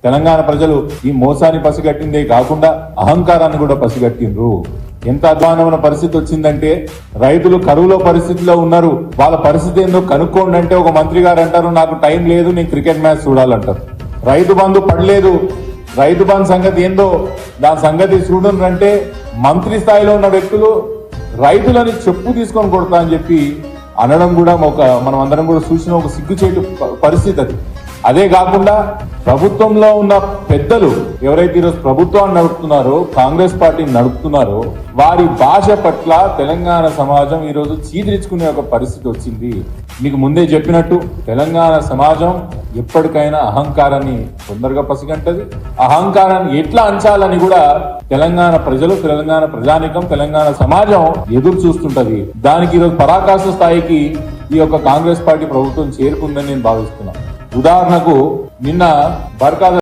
తెలంగాణ ప్రజలు ఈ మోసాన్ని పసిగట్టిందే కాకుండా అహంకారాన్ని కూడా పసిగట్టిండ్రు. ఎంత అధ్వానమైన పరిస్థితి వచ్చిందంటే రైతులు కరువులో పరిస్థితిలో ఉన్నారు. వాళ్ళ పరిస్థితి ఏందో కనుక్కోండి అంటే ఒక మంత్రి గారు అంటారు నాకు టైం లేదు, నేను క్రికెట్ మ్యాచ్ చూడాలంటారు. రైతు బంధు పడలేదు, రైతు బంధు సంగతి ఏందో దాని సంగతి చూడండి అంటే మంత్రి స్థాయిలో ఉన్న వ్యక్తులు రైతులని చెప్పు తీసుకొని కొడతా అని చెప్పి అనడం కూడా మనం అందరం కూడా చూసిన ఒక సిగ్గుచేటు పరిస్థితి అది. అదే కాకుండా ప్రభుత్వంలో ఉన్న పెద్దలు ఎవరైతే ఈరోజు ప్రభుత్వాన్ని నడుపుతున్నారో, కాంగ్రెస్ పార్టీని నడుపుతున్నారో, వారి భాష పట్ల తెలంగాణ సమాజం ఈరోజు చీదిరించుకునే ఒక పరిస్థితి వచ్చింది. మీకు ముందే చెప్పినట్టు తెలంగాణ సమాజం ఎప్పటికైనా అహంకారాన్ని తొందరగా పసిగంటది. అహంకారాన్ని ఎట్లా అంచాలని కూడా తెలంగాణ ప్రజలు, తెలంగాణ ప్రజానికం, తెలంగాణ సమాజం ఎదురు చూస్తుంటది. దానికి ఈరోజు పరాకాష్ఠ స్థాయికి ఈ యొక్క కాంగ్రెస్ పార్టీ ప్రభుత్వం చేరుకుందని నేను భావిస్తున్నాను. ఉదాహరణకు నిన్న బర్కాద